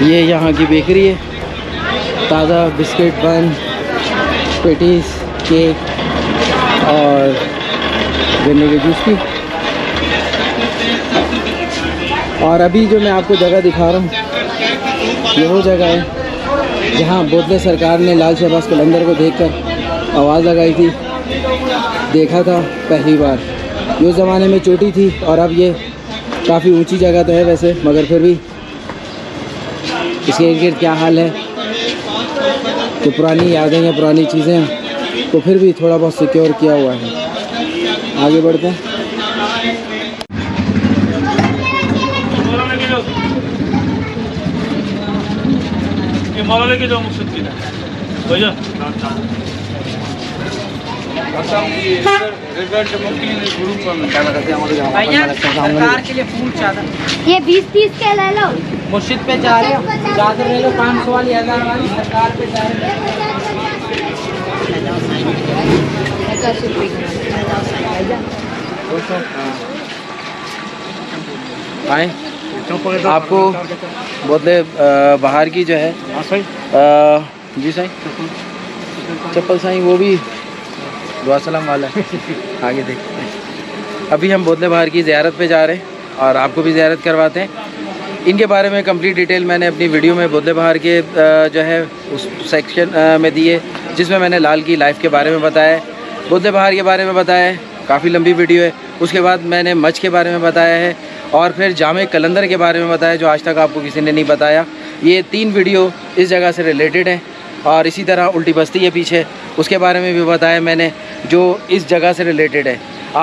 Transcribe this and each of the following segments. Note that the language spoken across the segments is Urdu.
یہ یہاں کی بیکری ہے، تازہ بسکٹ، بن، پیٹیز، کیک اور گنے کے جوس کی۔ اور ابھی جو میں آپ کو جگہ دکھا رہا ہوں یہ وہ جگہ ہے جہاں بودلے سرکار نے لال شہباز قلندر کو دیکھ کر آواز لگائی تھی، دیکھا تھا پہلی بار۔ یہ اس زمانے میں چوٹی تھی اور اب یہ کافی اونچی جگہ تو ہے ویسے، مگر پھر بھی اس کے ارد گرد کیا حال ہے کہ پرانی یادیں یا پرانی چیزیں تو پھر بھی تھوڑا بہت سیکیور کیا ہوا ہے۔ آگے بڑھتے ہیں۔ یہ 20-30 کے لے لو۔ مسجد پہ جا رہے ہو، چادر لے لو 500 والی، 1000 والی، سرکار پہ جا رہے آئیں۔ آپ کو بودلے بہار کی جو ہے جی سائیں چپل سائیں وہ بھی دعا سلام والا ہے، آگے دیکھتے ہیں۔ ابھی ہم بودلے بہار کی زیارت پہ جا رہے ہیں اور آپ کو بھی زیارت کرواتے ہیں۔ ان کے بارے میں کمپلیٹ ڈیٹیل میں نے اپنی ویڈیو میں بودلے بہار کے جو ہے اس سیکشن میں دی ہے، جس میں نے لال کی لائف کے بارے میں بتایا ہے، بودلے بہار کے بارے میں بتایا ہے، کافی لمبی ویڈیو ہے۔ اس کے بعد میں نے مچھ کے بارے میں بتایا ہے اور پھر جامع قلندر کے بارے میں بتایا جو آج تک آپ کو کسی نے نہیں بتایا۔ یہ 3 ویڈیو اس جگہ سے ریلیٹڈ ہیں، اور اسی طرح الٹی بستی ہے پیچھے، اس کے بارے میں بھی بتایا میں نے جو اس جگہ سے ریلیٹڈ ہے۔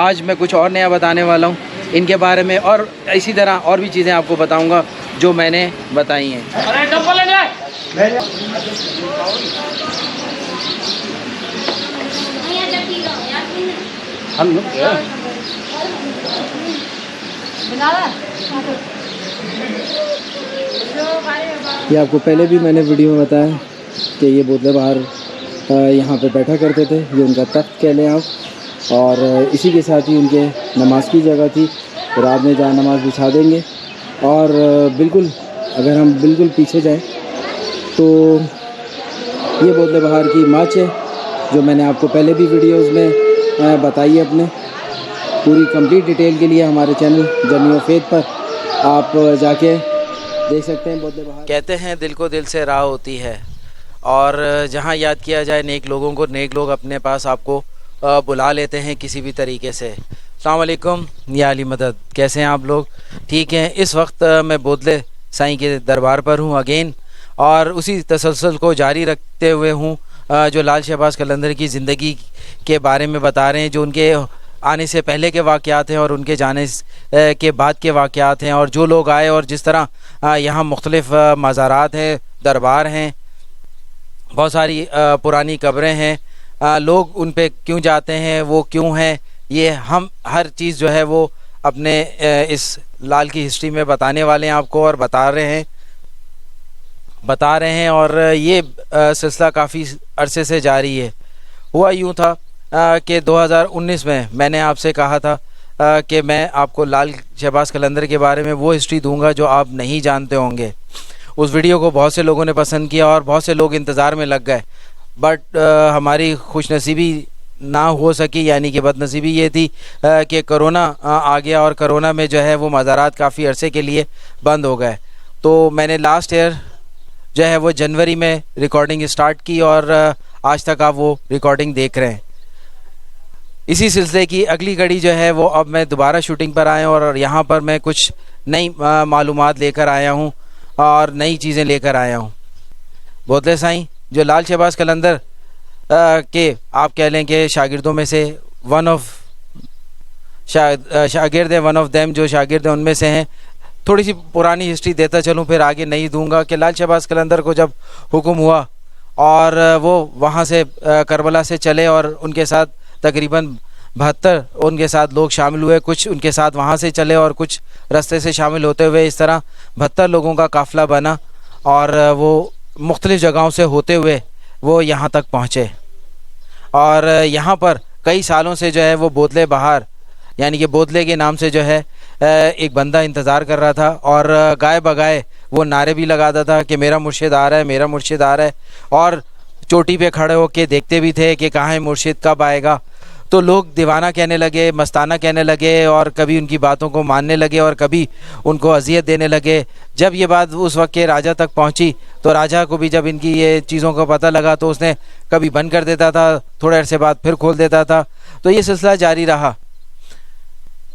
آج میں کچھ اور نیا بتانے والا ہوں ان کے بارے میں، اور اسی طرح اور بھی چیزیں آپ کو بتاؤں گا جو میں نے بتائی ہیں۔ یہ آپ کو پہلے بھی میں نے ویڈیو میں بتایا کہ یہ بودلے بہار یہاں پہ بیٹھا کرتے تھے، یہ ان کا تخت کہہ لیں آپ، اور اسی کے ساتھ ہی ان کے نماز کی جگہ تھی، رات میں جہاں نماز بچھا دیں گے۔ اور بالکل اگر ہم بالکل پیچھے جائیں تو یہ بودلے بہار کی ماچ ہے جو میں نے آپ کو پہلے بھی ویڈیوز میں بتائی ہے۔ اپنے پوری کمپلیٹ ڈیٹیل کے لیے ہمارے چینل جرنی آف فیتھ پر آپ جا کے دیکھ سکتے ہیں بودلے بہار۔ کہتے ہیں دل کو دل سے راہ ہوتی ہے، اور جہاں یاد کیا جائے نیک لوگوں کو، نیک لوگ اپنے پاس آپ کو بلا لیتے ہیں کسی بھی طریقے سے۔ السلام علیکم یا علی مدد، کیسے ہیں آپ لوگ؟ ٹھیک ہیں۔ اس وقت میں بودلے سائیں کے دربار پر ہوں اگین، اور اسی تسلسل کو جاری رکھتے ہوئے ہوں جو لال شہباز قلندر کی زندگی کے بارے میں بتا رہے ہیں، جو ان کے آنے سے پہلے کے واقعات ہیں اور ان کے جانے کے بعد کے واقعات ہیں، اور جو لوگ آئے اور جس طرح یہاں مختلف مزارات ہیں، دربار ہیں، بہت ساری پرانی قبریں ہیں، لوگ ان پہ کیوں جاتے ہیں، وہ کیوں ہیں، یہ ہم ہر چیز جو ہے وہ اپنے اس لال کی ہسٹری میں بتانے والے ہیں آپ کو، اور بتا رہے ہیں اور یہ سلسلہ کافی عرصے سے جاری ہے۔ ہوا یوں تھا کہ 2019 میں نے آپ سے کہا تھا کہ میں آپ کو لال شہباز قلندر کے بارے میں وہ ہسٹری دوں گا جو آپ نہیں جانتے ہوں گے۔ اس ویڈیو کو بہت سے لوگوں نے پسند کیا اور بہت سے لوگ انتظار میں لگ گئے، بٹ ہماری خوش نصیبی نہ ہو سکی، یعنی کہ بد نصیبی یہ تھی کہ کرونا آ گیا، اور کرونا میں جو ہے وہ مزارات کافی عرصے کے لیے بند ہو گئے۔ تو میں نے لاسٹ ایئر جو ہے وہ جنوری میں ریکارڈنگ اسٹارٹ کی، اور آج تک آپ وہ ریکارڈنگ دیکھ رہے ہیں۔ اسی سلسلے کی اگلی کڑی جو ہے وہ اب میں دوبارہ شوٹنگ پر آیا ہوں، اور یہاں پر میں کچھ نئی معلومات لے کر آیا ہوں اور نئی چیزیں لے کر آیا ہوں۔ بودلے سائیں جو لال شہباز قلندر کے آپ کہہ لیں کہ شاگردوں میں سے ون آف دیم، جو شاگرد ہیں ان میں سے ہیں۔ تھوڑی سی پرانی ہسٹری دیتا چلوں، پھر آگے نہیں دوں گا، کہ لال شہباز قلندر کو جب حکم ہوا اور وہ وہاں سے کربلا سے چلے، اور ان کے ساتھ تقریباً 72 ان کے ساتھ لوگ شامل ہوئے، کچھ ان کے ساتھ وہاں سے چلے اور کچھ رستے سے شامل ہوتے ہوئے، اس طرح 72 لوگوں کا قافلہ بنا، اور وہ مختلف جگہوں سے ہوتے ہوئے وہ یہاں تک پہنچے۔ اور یہاں پر کئی سالوں سے جو ہے وہ بودلے بہار، یعنی کہ بودلے کے نام سے جو ہے ایک بندہ انتظار کر رہا تھا، اور گائے بگائے وہ نعرے بھی لگاتا تھا کہ میرا مرشد آ رہا ہے، میرا مرشد آ رہا ہے، اور چوٹی پہ کھڑے ہو کے دیکھتے بھی تھے کہ کہاں ہے مرشد، کب آئے گا. تو لوگ دیوانہ کہنے لگے، مستانہ کہنے لگے، اور کبھی ان کی باتوں کو ماننے لگے اور کبھی ان کو اذیت دینے لگے. جب یہ بات اس وقت کے راجا تک پہنچی تو راجا کو بھی جب ان کی یہ چیزوں کا پتہ لگا تو اس نے کبھی بند کر دیتا تھا، تھوڑے عرصے بعد پھر کھول دیتا تھا. تو یہ سلسلہ جاری رہا.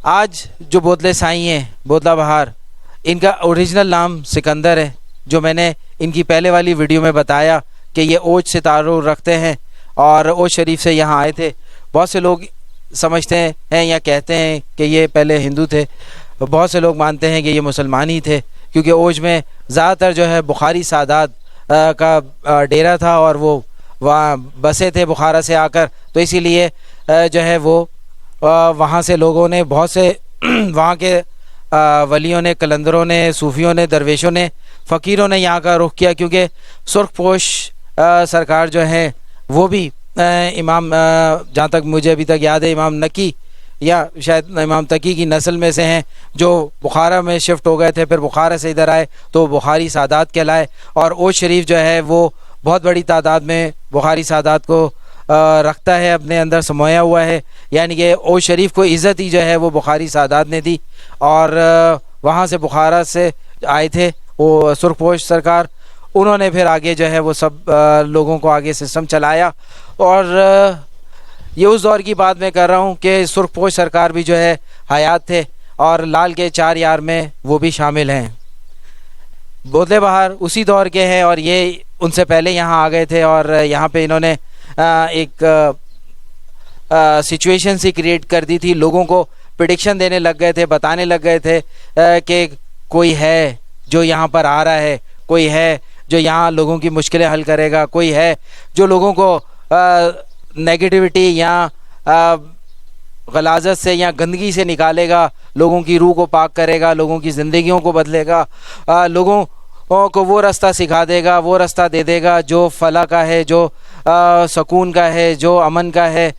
آج جو بودلے سائیں ہیں، بودلہ بہار، ان کا اوریجنل نام سکندر ہے، جو میں نے ان کی پہلے والی ویڈیو میں بتایا کہ یہ اوج سے تعلق رکھتے ہیں اور اوج شریف سے یہاں آئے تھے. بہت سے لوگ سمجھتے ہیں یا کہتے ہیں کہ یہ پہلے ہندو تھے، بہت سے لوگ مانتے ہیں کہ یہ مسلمان ہی تھے، کیونکہ اوج میں زیادہ تر جو ہے بخاری سادات کا ڈیرا تھا اور وہ وہاں بسے تھے بخارا سے آ کر. تو اسی لیے جو ہے وہ وہاں سے لوگوں نے، بہت سے وہاں کے ولیوں نے، کلندروں نے، صوفیوں نے، درویشوں نے، فقیروں نے یہاں کا رخ کیا، کیونکہ سرخ پوش سرکار جو ہیں وہ بھی امام، جہاں تک مجھے ابھی تک یاد ہے، امام نکی یا شاید امام تقی کی نسل میں سے ہیں، جو بخارا میں شفٹ ہو گئے تھے، پھر بخارا سے ادھر آئے تو بخاری سادات کہلائے. اور اوج شریف جو ہے وہ بہت بڑی تعداد میں بخاری سادات کو رکھتا ہے، اپنے اندر سمویا ہوا ہے. یعنی کہ اوج شریف کو عزت ہی جو ہے وہ بخاری سادات نے دی، اور وہاں سے بخارا سے آئے تھے وہ سرخ پوش سرکار. انہوں نے پھر آگے جو ہے وہ سب لوگوں کو آگے سسٹم چلایا. اور یہ اس دور کی بات میں کر رہا ہوں کہ سرخ پوش سرکار بھی جو ہے حیات تھے، اور لال کے 4 یار میں وہ بھی شامل ہیں. بودلے بہار اسی دور کے ہیں، اور یہ ان سے پہلے یہاں آ گئے تھے، اور یہاں پہ انہوں نے ایک سچویشن سی کریٹ کر دی تھی. لوگوں کو پریڈکشن دینے لگ گئے تھے، بتانے لگ گئے تھے کہ کوئی ہے جو یہاں پر آ رہا ہے، کوئی ہے جو یہاں لوگوں کی مشکلیں حل کرے گا، کوئی ہے جو لوگوں کو نیگیٹیوٹی یا غلاظت سے یا گندگی سے نکالے گا، لوگوں کی روح کو پاک کرے گا، لوگوں کی زندگیوں کو بدلے گا، لوگوں کو وہ راستہ سکھا دے گا، وہ راستہ دے دے گا جو فلاح کا ہے، جو سکون کا ہے، جو امن کا ہے،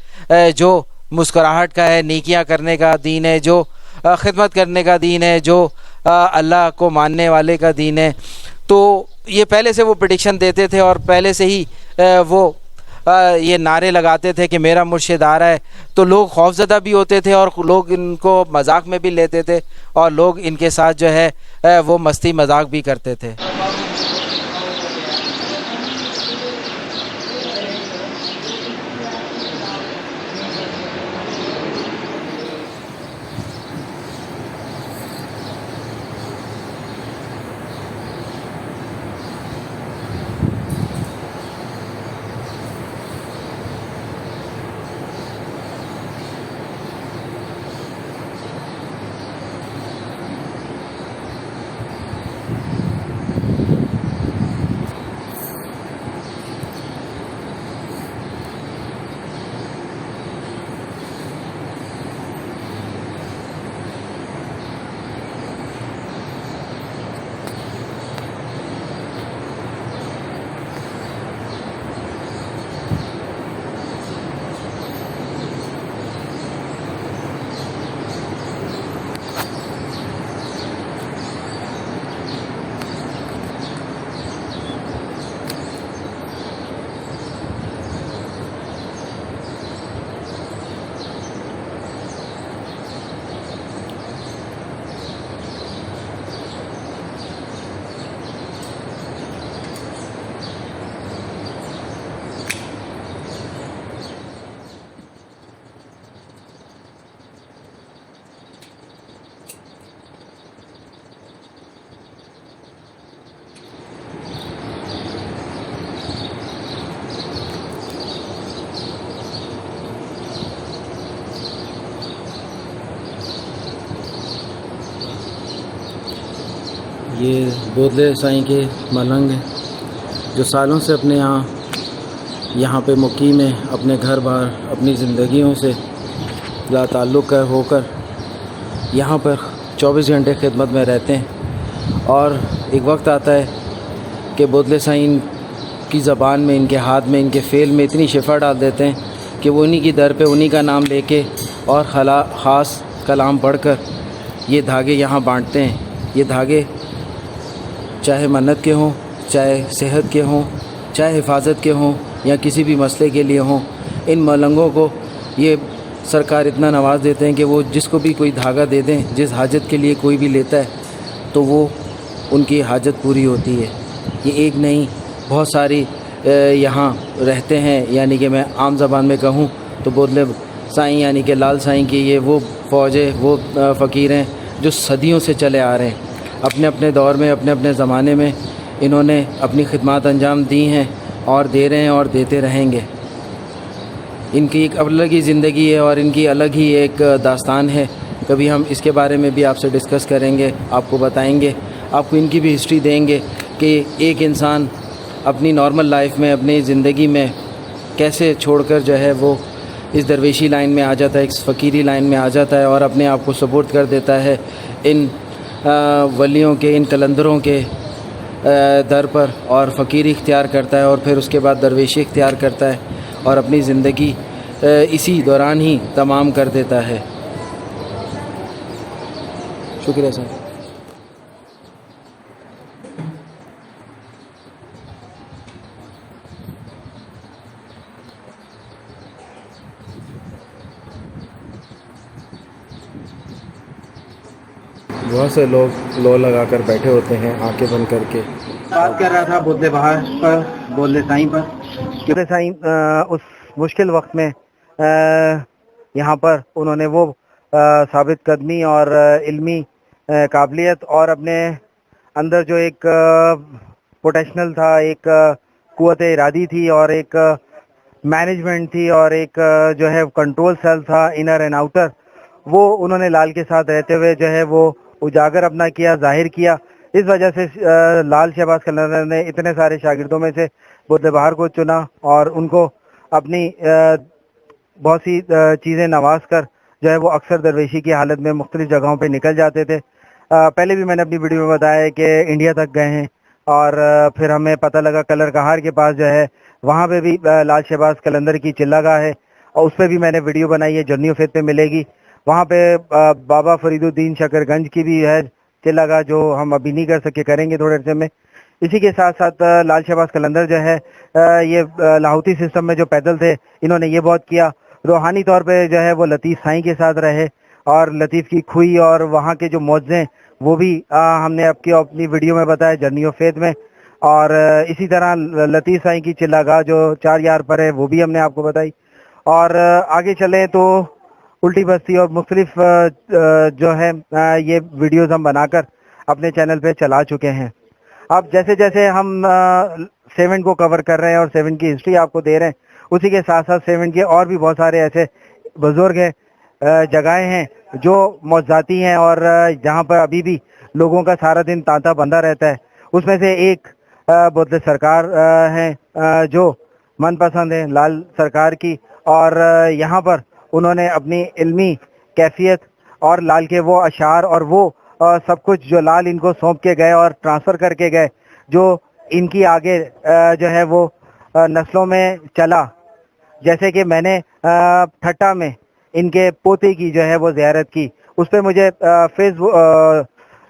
جو مسکراہٹ کا ہے، نیکیاں کرنے کا دین ہے، جو خدمت کرنے کا دین ہے، جو اللہ کو ماننے والے کا دین ہے. تو یہ پہلے سے وہ پریڈکشن دیتے تھے، اور پہلے سے ہی وہ یہ نعرے لگاتے تھے کہ میرا مرشد آ رہا ہے. تو لوگ خوفزدہ بھی ہوتے تھے، اور لوگ ان کو مذاق میں بھی لیتے تھے، اور لوگ ان کے ساتھ جو ہے وہ مستی مذاق بھی کرتے تھے. یہ بودلے سائیں کے ملنگ ہیں جو سالوں سے اپنے یہاں پہ مقیم ہیں، اپنے گھر بار اپنی زندگیوں سے لا تعلق ہو کر یہاں پر 24 گھنٹے خدمت میں رہتے ہیں. اور ایک وقت آتا ہے کہ بودلے سائیں کی زبان میں، ان کے ہاتھ میں، ان کے فعل میں اتنی شفا ڈال دیتے ہیں کہ وہ انہی کی در پہ انہی کا نام لے کے اور خاص کلام پڑھ کر یہ دھاگے یہاں بانٹتے ہیں. یہ دھاگے چاہے منت کے ہوں، چاہے صحت کے ہوں، چاہے حفاظت کے ہوں یا کسی بھی مسئلے کے لیے ہوں، ان ملنگوں کو یہ سرکار اتنا نواز دیتے ہیں کہ وہ جس کو بھی کوئی دھاگا دے دیں، جس حاجت کے لیے کوئی بھی لیتا ہے تو وہ ان کی حاجت پوری ہوتی ہے۔ یہ ایک نہیں، بہت ساری یہاں رہتے ہیں، یعنی کہ میں عام زبان میں کہوں تو بودلے سائیں یعنی کہ لال سائیں کی یہ وہ فوج ہے، وہ فقیر ہیں جو صدیوں سے چلے آ رہے ہیں۔ اپنے اپنے دور میں، اپنے اپنے زمانے میں انہوں نے اپنی خدمات انجام دی ہیں اور دے رہے ہیں اور دیتے رہیں گے۔ ان کی ایک الگ ہی زندگی ہے اور ان کی الگ ہی ایک داستان ہے۔ کبھی ہم اس کے بارے میں بھی آپ سے ڈسکس کریں گے، آپ کو بتائیں گے، آپ کو ان کی بھی ہسٹری دیں گے کہ ایک انسان اپنی نارمل لائف میں، اپنی زندگی میں کیسے چھوڑ کر جو ہے وہ اس درویشی لائن میں آ جاتا ہے، اس فقیری لائن میں آ جاتا ہے اور اپنے آپ کو سپورٹ کر دیتا ہے ان ولیوں کے، ان کلندروں کے در پر، اور فقیری اختیار کرتا ہے اور پھر اس کے بعد درویشی اختیار کرتا ہے اور اپنی زندگی اسی دوران ہی تمام کر دیتا ہے۔ شکریہ سر۔ بہت سے لوگ لو لگا کر بیٹھے ہوتے ہیں آنکھیں بند کر کے۔ بات کر رہا تھا بودلے بہار پر، بودلے سائیں پر۔ بودلے سائیں اس مشکل وقت میں یہاں پر انہوں نے وہ ثابت قدمی اور علمی قابلیت اور اپنے اندر جو ایک پوٹینشل تھا، ایک قوت ارادی تھی اور ایک مینجمنٹ تھی اور ایک جو ہے کنٹرول سیل تھا انر اینڈ آؤٹر، وہ انہوں نے لال کے ساتھ رہتے ہوئے جو ہے وہ اجاگر اپنا کیا، ظاہر کیا۔ اس وجہ سے لال شہباز قلندر نے اتنے سارے شاگردوں میں سے بودلے بہار کو چنا اور ان کو اپنی بہت سی چیزیں نواز کر جو ہے وہ اکثر درویشی کی حالت میں مختلف جگہوں پہ نکل جاتے تھے۔ پہلے بھی میں نے اپنی ویڈیو میں بتایا کہ انڈیا تک گئے ہیں اور پھر ہمیں پتہ لگا کلر کہار کے پاس جو ہے وہاں پہ بھی لال شہباز قلندر کی چلہ گاہ ہے اور اس پہ بھی میں نے ویڈیو بنائی ہے، جرنی آف فیتھ پہ ملے گی۔ وہاں پہ بابا فرید الدین شکر گنج کی بھی ہے چلہ گاہ، جو ہم ابھی نہیں کر سکے، کریں گے تھوڑے عرصے میں۔ اسی کے ساتھ ساتھ لال شہباز قلندر جو ہے یہ لاہوتی سسٹم میں جو پیدل تھے، انہوں نے یہ بہت کیا۔ روحانی طور پہ جو ہے وہ لطیف سائیں کے ساتھ رہے اور لطیف کی کھوئی اور وہاں کے جو معجزے وہ بھی ہم نے اپنی ویڈیو میں بتایا، جرنی آف فیتھ میں۔ اور اسی طرح لطیف سائیں کی چلہ گاہ جو 4 یار پر ہے وہ بھی ہم نے آپ کو بتائی۔ اور آگے چلیں تو الٹی بستی اور مختلف جو ہے یہ ویڈیوز ہم بنا کر اپنے چینل پہ چلا چکے ہیں۔ اب جیسے جیسے ہم 7 کو کور کر رہے ہیں اور 7 کی ہسٹری آپ کو دے رہے ہیں، اسی کے ساتھ ساتھ 7 کے اور بھی بہت سارے ایسے بزرگ ہیں، جگہیں ہیں جو معجزاتی ہیں اور جہاں پر ابھی بھی لوگوں کا سارا دن تانتا بندہ رہتا ہے۔ اس میں سے ایک بودلے سرکار ہیں جو من پسند ہیں لال سرکار کی، اور یہاں پر انہوں نے اپنی علمی کیفیت اور لال کے وہ اشعار اور وہ سب کچھ جو لال ان کو سونپ کے گئے اور ٹرانسفر کر کے گئے، جو ان کی آگے جو ہے وہ نسلوں میں چلا۔ جیسے کہ میں نے ٹھٹا میں ان کے پوتے کی جو ہے وہ زیارت کی، اس پہ مجھے فیس بک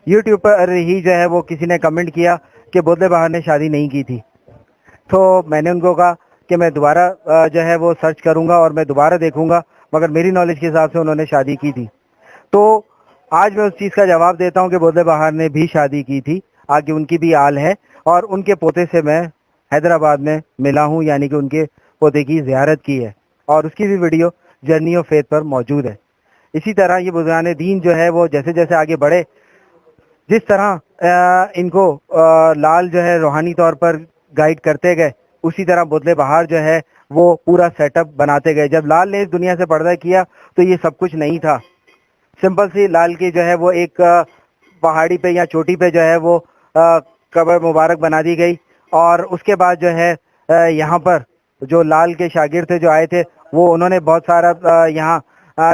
یوٹیوب پر ہی جو ہے وہ کسی نے کمنٹ کیا کہ بودلے بہار نے شادی نہیں کی تھی، تو میں نے ان کو کہا کہ میں دوبارہ جو ہے وہ سرچ کروں گا اور میں دوبارہ دیکھوں گا، مگر میری نالج کے حساب سے انہوں نے شادی کی تھی۔ تو آج میں اس چیز کا جواب دیتا ہوں کہ بودلے بہار نے بھی شادی کی تھی، آگے ان کی بھی آل ہے اور ان کے پوتے سے میں حیدرآباد میں ملا ہوں، یعنی کہ ان کے پوتے کی زیارت کی ہے اور اس کی بھی ویڈیو جرنی آف فیتھ پر موجود ہے۔ اسی طرح یہ بزرگان دین جو ہے وہ جیسے جیسے آگے بڑھے، جس طرح ان کو لال جو ہے روحانی طور پر گائیڈ کرتے گئے، اسی طرح بودلے بہار جو ہے وہ پورا سیٹ اپ بناتے گئے۔ جب لال نے اس دنیا سے پردہ کیا تو یہ سب کچھ نہیں تھا، سمپل سی لال کی جو ہے وہ ایک پہاڑی پہ یا چوٹی پہ جو ہے وہ قبر مبارک بنا دی گئی، اور اس کے بعد جو ہے یہاں پر جو لال کے شاگرد تھے جو آئے تھے، وہ انہوں نے بہت سارا یہاں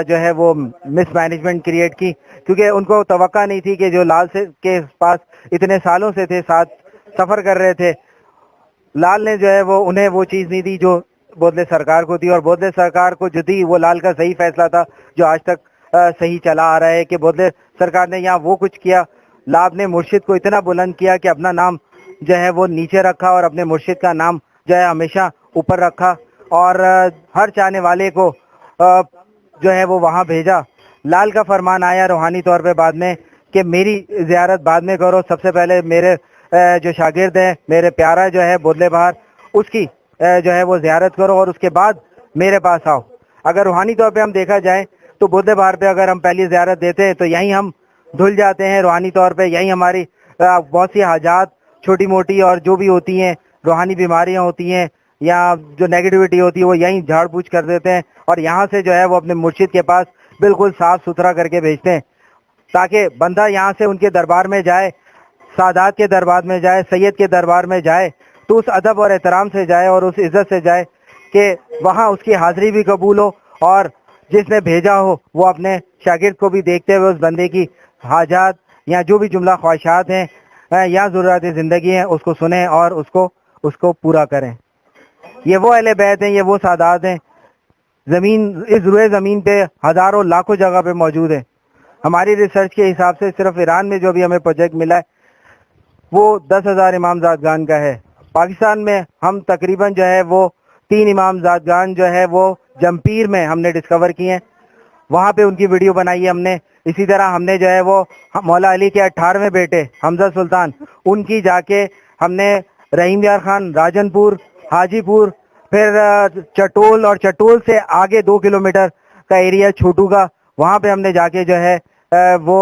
جو ہے وہ مس مینجمنٹ کریٹ کی، کیونکہ ان کو توقع نہیں تھی کہ جو لال سے کے پاس اتنے سالوں سے تھے، ساتھ سفر کر رہے تھے، لال نے جو ہے وہ انہیں وہ چیز نہیں دی جو بودلے سرکار کو تھی، اور بودلے سرکار کو جو تھی وہ لال کا صحیح فیصلہ تھا جو آج تک صحیح چلا آ رہا ہے کہ بودلے سرکار نے یہاں وہ کچھ کیا لا اپنے مرشد کو اتنا بلند کیا کہ اپنا نام جو ہے وہ نیچے رکھا اور اپنے مرشد کا نام جو ہے ہمیشہ اوپر رکھا, اور ہر چاہنے والے کو جو ہے وہ وہاں بھیجا. لال کا فرمان آیا روحانی طور پہ بعد میں کہ میری زیارت بعد میں کرو, سب سے پہلے میرے جو شاگرد ہیں, میرے پیارا جو ہے بودلے بہار, اس کی جو ہے وہ زیارت کرو اور اس کے بعد میرے پاس آؤ. اگر روحانی طور پہ ہم دیکھا جائے تو بودلے بہار پہ اگر ہم پہلی زیارت دیتے ہیں تو یہیں ہم دھل جاتے ہیں روحانی طور پہ, یہیں ہماری بہت سی حاجات چھوٹی موٹی اور جو بھی ہوتی ہیں روحانی بیماریاں ہوتی ہیں یا جو نیگیٹیوٹی ہوتی ہے وہ یہیں جھاڑ پوچھ کر دیتے ہیں, اور یہاں سے جو ہے وہ اپنے مرشد کے پاس بالکل صاف ستھرا کر کے بھیجتے ہیں, تاکہ بندہ یہاں سے ان کے دربار میں جائے, سادات کے دربار میں جائے, سید کے دربار میں جائے تو اس ادب اور احترام سے جائے اور اس عزت سے جائے کہ وہاں اس کی حاضری بھی قبول ہو, اور جس نے بھیجا ہو وہ اپنے شاگرد کو بھی دیکھتے ہوئے اس بندے کی حاجات یا جو بھی جملہ خواہشات ہیں یا ضرورت زندگی ہیں اس کو سنیں اور اس کو پورا کریں. یہ وہ اہل بیت ہیں, یہ وہ سادات ہیں, اس روئے زمین پہ ہزاروں لاکھوں جگہ پہ موجود ہیں. ہماری ریسرچ کے حساب سے صرف ایران میں جو بھی ہمیں پروجیکٹ ملا ہے وہ 10,000 امام زادگان کا ہے. پاکستان میں ہم تقریباً جو ہے وہ 3 امام زادگان جو ہے وہ جمپیر میں ہم نے ڈسکور کی ہیں, وہاں پہ ان کی ویڈیو بنائی ہے ہم نے. اسی طرح ہم نے جو ہے وہ مولا علی کے 18ویں بیٹے حمزہ سلطان, ان کی جا کے ہم نے رحیم یار خان, راجن پور, حاجی پور, پھر چٹول, اور چٹول سے آگے 2 کلومیٹر کا ایریا چھوٹو کا, وہاں پہ ہم نے جا کے جو ہے وہ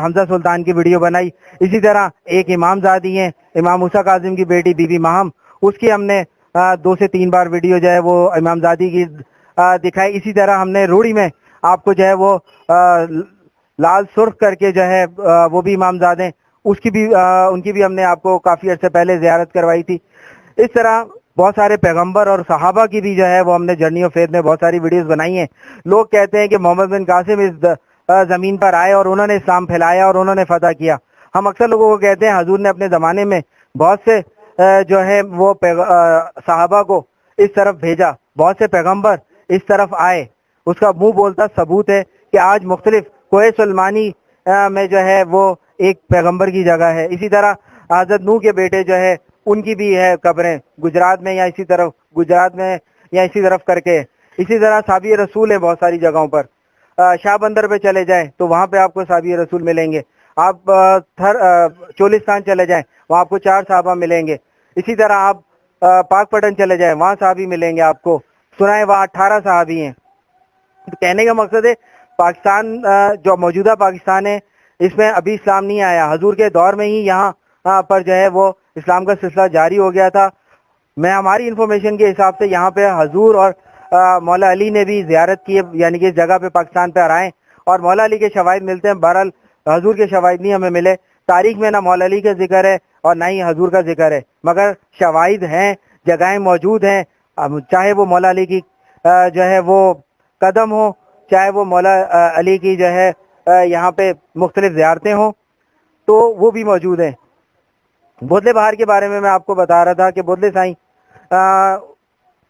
حمزہ سلطان کی ویڈیو بنائی. اسی طرح ایک امام زادی ہیں امام موسیٰ کاظم کی بیٹی بی بی ماہم, اس کی ہم نے 2 سے 3 بار ویڈیو جو ہے وہ امام زادی کی دکھائی. اسی طرح ہم نے روڑی میں آپ کو جو ہے وہ لال سرخ کر کے جو ہے وہ بھی امام زادے, ان کی بھی ہم نے آپ کو کافی عرصے پہلے زیارت کروائی تھی. اس طرح بہت سارے پیغمبر اور صحابہ کی بھی جو ہے وہ ہم نے جرنی آف فیتھ میں بہت ساری ویڈیوز بنائی ہیں. لوگ کہتے ہیں کہ محمد بن قاسم اس زمین پر آئے اور انہوں نے اسلام پھیلایا اور انہوں نے فتح کیا. ہم اکثر لوگوں کو کہتے ہیں حضور نے اپنے زمانے میں بہت سے جو ہے وہ صحابہ کو اس طرف بھیجا, بہت سے پیغمبر اس طرف آئے. اس کا منہ بولتا ثبوت ہے کہ آج مختلف کوہ سلمانی میں جو ہے وہ ایک پیغمبر کی جگہ ہے. اسی طرح حضرت نوح کے بیٹے جو ہے ان کی بھی ہے قبریں گجرات میں یا اسی طرف کر کے. اسی طرح صحابی رسول ہیں بہت ساری جگہوں پر. شاہ بندر پہ چلے جائیں تو وہاں پہ آپ کو صحابی رسول ملیں گے. آپ چولستان چلے جائیں وہاں آپ کو 4 صحابہ ملیں گے. اسی طرح آپ پاک پٹن چلے جائیں وہاں صحابی ملیں گے آپ کو. سنائے وہاں 18 صحابی ہیں. کہنے کا مقصد ہے پاکستان جو موجودہ پاکستان ہے اس میں ابھی اسلام نہیں آیا. حضور کے دور میں ہی یہاں پر جو ہے وہ اسلام کا سلسلہ جاری ہو گیا تھا. میں ہماری انفارمیشن کے حساب سے یہاں پہ حضور اور مولا علی نے بھی زیارت کی ہے, یعنی کہ اس جگہ پہ پاکستان پہ آئے اور مولا علی کے شواہد ملتے ہیں. بہرحال حضور کے شواہد نہیں ہمیں ملے. تاریخ میں نہ مولا علی کا ذکر ہے اور نہ ہی حضور کا ذکر ہے, مگر شواہد ہیں, جگہیں موجود ہیں. چاہے وہ مولا علی کی جو ہے وہ قدم ہو, چاہے وہ مولا علی کی جو ہے یہاں پہ مختلف زیارتیں ہوں, تو وہ بھی موجود ہیں. بودلے بہار کے بارے میں آپ کو بتا رہا تھا کہ بودلے سائیں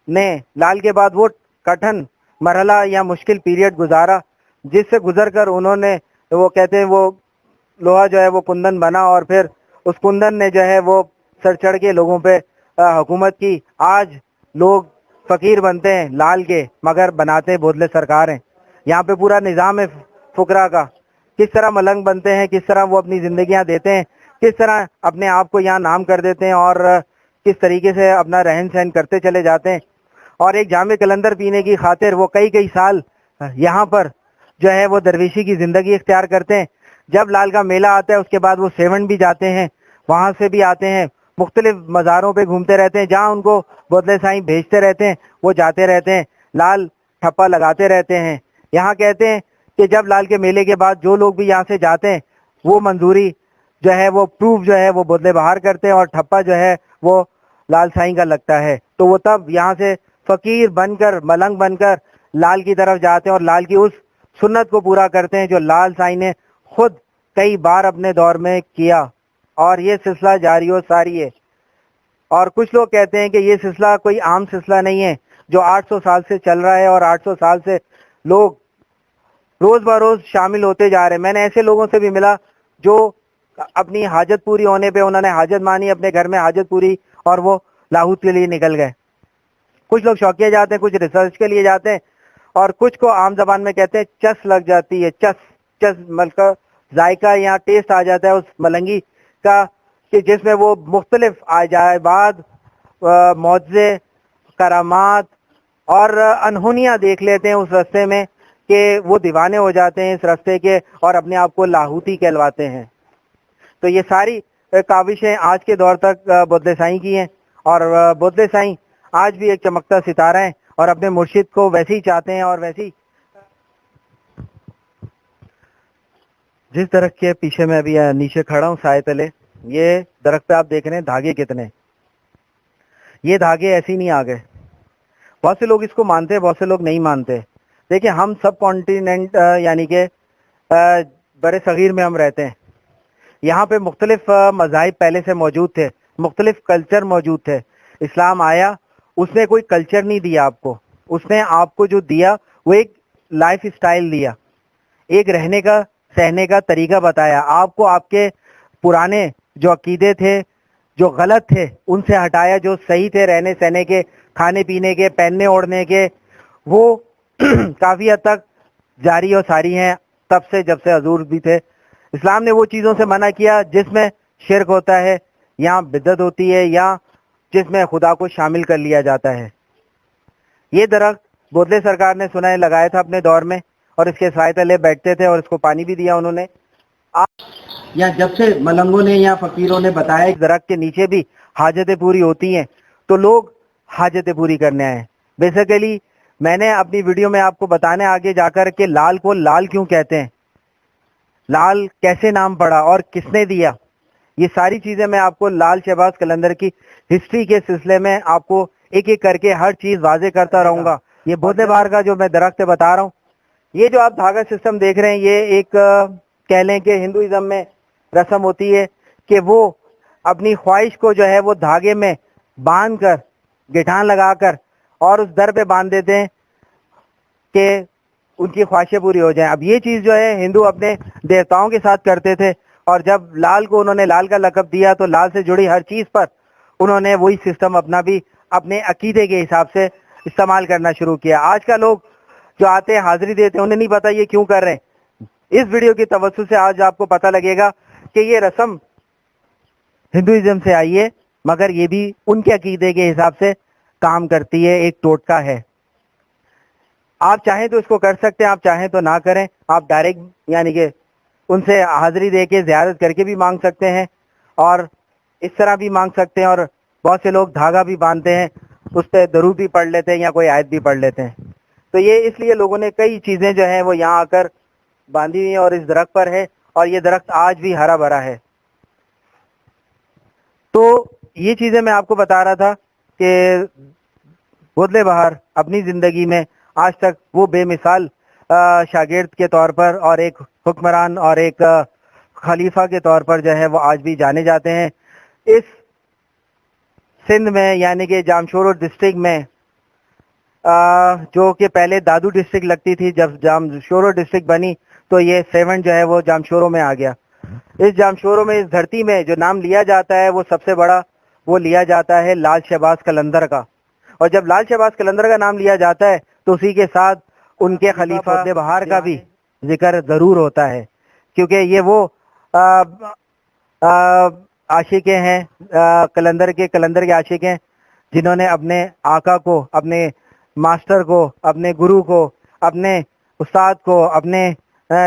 نے لال کے بعد وہ کٹھن مرحلہ یا مشکل پیریڈ گزارا جس سے گزر کر انہوں نے, وہ کہتے ہیں وہ لوہا جو ہے وہ کندن بنا اور پھر اس کندن نے جو ہے وہ سر چڑھ کے لوگوں پہ حکومت کی. آج لوگ فقیر بنتے ہیں لال کے مگر بناتے ہیں بودلے سرکار ہیں. یہاں پہ پورا نظام ہے فقراء کا, کس طرح ملنگ بنتے ہیں, کس طرح وہ اپنی زندگیاں دیتے ہیں, کس طرح اپنے آپ کو یہاں نام کر دیتے ہیں اور کس طریقے سے اپنا رہن سہن کرتے چلے جاتے ہیں. اور ایک جام کلندر پینے کی خاطر وہ کئی سال یہاں پر جو ہے وہ درویشی کی زندگی اختیار کرتے ہیں. جب لال کا میلہ آتا ہے اس کے بعد وہ سیون بھی جاتے ہیں, وہاں سے بھی آتے ہیں, مختلف مزاروں پہ گھومتے رہتے ہیں, جہاں ان کو بودلے سائیں بھیجتے رہتے ہیں وہ جاتے رہتے ہیں, لال ٹھپا لگاتے رہتے ہیں. یہاں کہتے ہیں کہ جب لال کے میلے کے بعد جو لوگ بھی یہاں سے جاتے ہیں وہ منظوری جو ہے وہ پروف جو ہے وہ بودلے بہار کرتے ہیں اور ٹھپا جو ہے وہ لال سائیں کا لگتا ہے. تو وہ تب یہاں سے فقیر بن کر, ملنگ بن کر لال کی طرف جاتے ہیں اور لال کی اس سنت کو پورا کرتے ہیں جو لال سائیں نے خود کئی بار اپنے دور میں کیا, اور یہ سلسلہ جاری و ساری ہے. اور کچھ لوگ کہتے ہیں کہ یہ سلسلہ کوئی عام سلسلہ نہیں ہے جو 800 سال سے چل رہا ہے اور 800 سال سے لوگ روز بروز شامل ہوتے جا رہے ہیں. میں نے ایسے لوگوں سے بھی ملا جو اپنی حاجت پوری ہونے پہ انہوں نے حاجت مانی, اپنے گھر میں حاجت پوری, اور وہ لاہوت کے لیے نکل گئے. کچھ لوگ شوقیہ جاتے ہیں, کچھ ریسرچ کے لیے جاتے ہیں, اور کچھ کو عام زبان میں کہتے ہیں چس لگ جاتی ہے. چس ملکہ ذائقہ یا ٹیسٹ آ جاتا ہے اس ملنگی کا, کہ جس میں وہ مختلف عجائبات, معجزے, کرامات اور انہونیاں دیکھ لیتے ہیں اس رستے میں, کہ وہ دیوانے ہو جاتے ہیں اس رستے کے اور اپنے آپ کو لاہوتی کہلواتے ہیں. تو یہ ساری کاوشیں آج کے دور تک بودلے سائیں کی ہیں, اور بودلے سائیں آج بھی ایک چمکتا ستارہ ہیں اور اپنے مرشد کو ویسے ہی چاہتے ہیں. اور ویسے ہی جس درخت کے پیچھے میں ابھی نیچے کھڑا ہوں سائے تلے, یہ درخت پہ آپ دیکھ رہے ہیں دھاگے کتنے, یہ دھاگے ایسے ہی نہیں آ گئے. بہت سے لوگ اس کو مانتے ہیں, بہت سے لوگ نہیں مانتے. دیکھیں ہم سب کانٹیننٹ یعنی کہ برِ صغیر میں ہم رہتے ہیں, یہاں پہ مختلف مذاہب پہلے سے موجود تھے, مختلف کلچر موجود تھے. اسلام آیا, اس نے کوئی کلچر نہیں دیا آپ کو, اس نے آپ کو جو دیا وہ ایک لائف اسٹائل دیا, ایک رہنے کا سہنے کا طریقہ بتایا. آپ کو آپ کے پرانے جو عقیدے تھے, جو غلط تھے, ان سے ہٹایا. جو صحیح تھے رہنے سہنے کے, کھانے پینے کے, پہننے اوڑھنے کے, وہ کافی حد تک جاری اور ساری ہیں تب سے جب سے حضور بھی تھے. اسلام نے وہ چیزوں سے منع کیا جس میں شرک ہوتا ہے, یا بدعت ہوتی ہے, یا جس میں خدا کو شامل کر لیا جاتا ہے. یہ درخت بودلے سرکار نے سنا ہے لگایا تھا اپنے دور میں, اور اس کے سائے تلے بیٹھتے تھے اور اس کو پانی بھی دیا انہوں نے. یا جب سے ملنگوں نے یا فقیروں نے بتایا اس درخت کے نیچے بھی حاجتیں پوری ہوتی ہیں, تو لوگ حاجتیں پوری کرنے آئے. بیسیکلی میں نے اپنی ویڈیو میں آپ کو بتانے آگے جا کر کہ لال کو لال کیوں کہتے ہیں, لال کیسے نام پڑا اور کس نے دیا, یہ ساری چیزیں میں آپ کو لال شہباز قلندر کی ہسٹری کے سلسلے میں آپ کو ایک ایک کر کے ہر چیز واضح کرتا رہوں گا. یہ بودلے بہار کا جو میں درخت بتا رہا ہوں, یہ جو آپ دھاگا سسٹم دیکھ رہے ہیں, یہ ایک کہہ لیں کہ ہندوازم میں رسم ہوتی ہے کہ وہ اپنی خواہش کو جو ہے وہ دھاگے میں باندھ کر, گٹھان لگا کر, اور اس در پہ باندھ دیتے ہیں کہ ان کی خواہشیں پوری ہو جائیں. اب یہ چیز جو ہے ہندو اپنے دیوتاؤں کے ساتھ کرتے تھے, اور جب لال کو انہوں نے لال کا لقب دیا تو لال سے جڑی ہر چیز پر انہوں نے وہی سسٹم اپنا بھی اپنے عقیدے کے حساب سے استعمال کرنا شروع کیا. آج کا لوگ جو آتے ہیں حاضری دیتے ہیں, انہیں نہیں پتا یہ کیوں کر رہے ہیں. اس ویڈیو کی توسط سے آج آپ کو پتہ لگے گا کہ یہ رسم ہندوازم سے آئی ہے, مگر یہ بھی ان کے عقیدے کے حساب سے کام کرتی ہے, ایک ٹوٹکا ہے. آپ چاہیں تو اس کو کر سکتے ہیں, آپ چاہیں تو نہ کریں. آپ ڈائریکٹ یعنی کہ ان سے حاضری دے کے زیارت کر کے بھی مانگ سکتے ہیں, اور اس طرح بھی مانگ سکتے ہیں. اور بہت سے لوگ دھاگا بھی باندھتے ہیں, اس پہ درود بھی پڑھ لیتے ہیں یا کوئی آیت بھی پڑھ لیتے ہیں. تو یہ اس لیے لوگوں نے کئی چیزیں جو ہیں وہ یہاں آ کر باندھی ہوئی ہیں, اور اس درخت پر ہے, اور یہ درخت آج بھی ہرا بھرا ہے. تو یہ چیزیں میں آپ کو بتا رہا تھا کہ بودلے بہار اپنی زندگی میں آج تک وہ بے مثال شاگرد کے طور پر اور ایک حکمران اور ایک خلیفہ کے طور پر جو ہے وہ آج بھی جانے جاتے ہیں. اس سندھ میں یعنی کہ جامشورو ڈسٹرکٹ میں, جو کہ پہلے دادو ڈسٹرکٹ لگتی تھی, جب جامشورو ڈسٹرکٹ بنی تو یہ 7 جو ہے وہ جامشورو میں آ گیا. اس جامشورو میں, اس دھرتی میں جو نام لیا جاتا ہے وہ سب سے بڑا وہ لیا جاتا ہے لال شہباز قلندر کا. اور جب لال شہباز قلندر کا نام لیا جاتا ہے تو اسی کے ساتھ ان کے خلیفہ بودلے بہار کا بھی ذکر ضرور ہوتا ہے, کیونکہ یہ وہ عاشق ہیں, قلندر کے عاشق ہیں, جنہوں نے اپنے آقا کو, اپنے ماسٹر کو, اپنے گرو کو, اپنے استاد کو, اپنے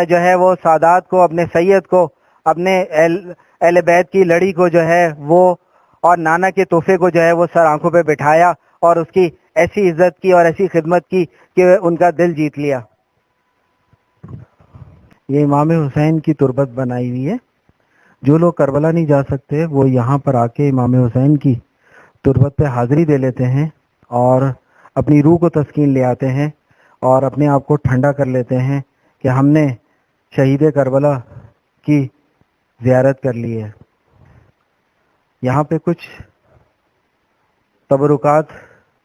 جو ہے وہ سادات کو, اپنے سید کو, اپنے اہل بیت کی لڑی کو جو ہے وہ, اور نانا کے تحفے کو جو ہے وہ سر آنکھوں پہ بٹھایا, اور اس کی ایسی عزت کی اور ایسی خدمت کی کہ ان کا دل جیت لیا. یہ امام حسین کی تربت بنائی ہوئی ہے. جو لوگ کربلا نہیں جا سکتے وہ یہاں پر آ کے امام حسین کی تربت پہ حاضری دے لیتے ہیں, اور اپنی روح کو تسکین لے آتے ہیں, اور اپنے آپ کو ٹھنڈا کر لیتے ہیں کہ ہم نے شہید کربلا کی زیارت کر لی ہے. یہاں پہ کچھ تبرکات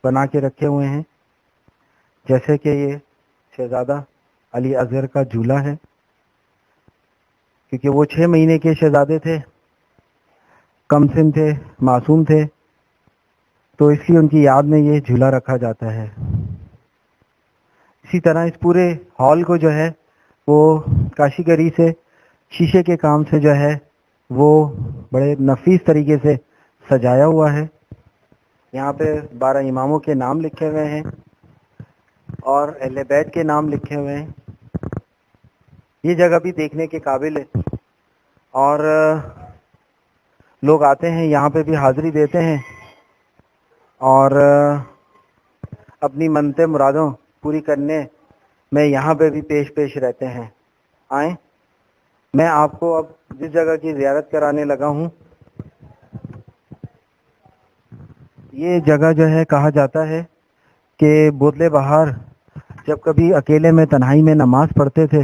بنا کے رکھے ہوئے ہیں, جیسے کہ یہ شہزادہ علی اصغر کا جھولا ہے, کیونکہ وہ 6 مہینے کے شہزادے تھے, کم سن تھے, معصوم تھے, تو اس لیے ان کی یاد میں یہ جھولا رکھا جاتا ہے. اسی طرح اس پورے ہال کو جو ہے وہ کاشی گری سے شیشے کے کام سے جو ہے وہ بڑے نفیس طریقے سے سجایا ہوا ہے. یہاں پہ 12 اماموں کے نام لکھے ہوئے ہیں اور اہل بیت کے نام لکھے ہوئے ہیں. یہ جگہ بھی دیکھنے کے قابل ہے اور لوگ آتے ہیں یہاں پہ بھی حاضری دیتے ہیں اور اپنی منتیں مرادوں پوری کرنے میں یہاں پہ بھی پیش رہتے ہیں. آئیں, میں آپ کو اب جس جگہ کی زیارت کرانے لگا ہوں, یہ جگہ جو ہے کہا جاتا ہے کہ بودلے بہار جب کبھی اکیلے میں تنہائی میں نماز پڑھتے تھے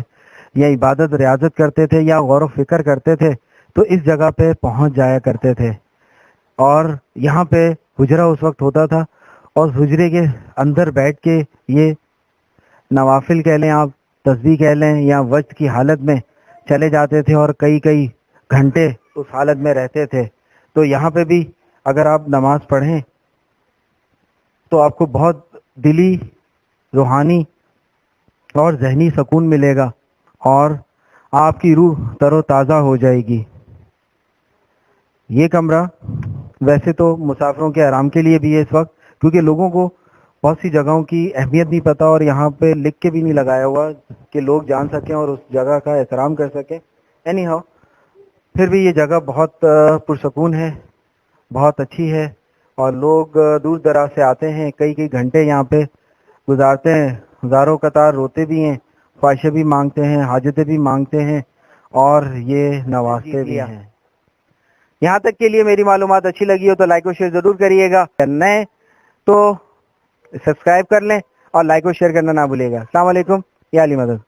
یا عبادت ریاضت کرتے تھے یا غور و فکر کرتے تھے تو اس جگہ پہ پہنچ جایا کرتے تھے. اور یہاں پہ حجرہ اس وقت ہوتا تھا اور حجرے کے اندر بیٹھ کے یہ نوافل کہہ لیں, آپ تسبیح کہہ لیں, یا وجد کی حالت میں چلے جاتے تھے اور کئی گھنٹے اس حالت میں رہتے تھے. تو یہاں پہ بھی اگر آپ نماز پڑھیں تو آپ کو بہت دلی, روحانی اور ذہنی سکون ملے گا اور آپ کی روح تر و تازہ ہو جائے گی. یہ کمرہ ویسے تو مسافروں کے آرام کے لیے بھی ہے اس وقت, کیونکہ لوگوں کو بہت سی جگہوں کی اہمیت نہیں پتہ اور یہاں پہ لکھ کے بھی نہیں لگایا ہوا کہ لوگ جان سکیں اور اس جگہ کا احترام کر سکیں. اینی ہاؤ, پھر بھی یہ جگہ بہت پرسکون ہے, بہت اچھی ہے اور لوگ دور دراز سے آتے ہیں, کئی گھنٹے یہاں پہ گزارتے ہیں, ہزاروں قطار روتے بھی ہیں, خواہشیں بھی مانگتے ہیں, حاجتیں بھی مانگتے ہیں اور یہ نوازتے بھی ہیں. یہاں تک کے لیے میری معلومات اچھی لگی ہو تو لائک و شیئر ضرور کریے گا. نئے تو سبسکرائب کر لیں اور لائک و شیئر کرنا نہ بھولے گا. السلام علیکم, یا علی مدد.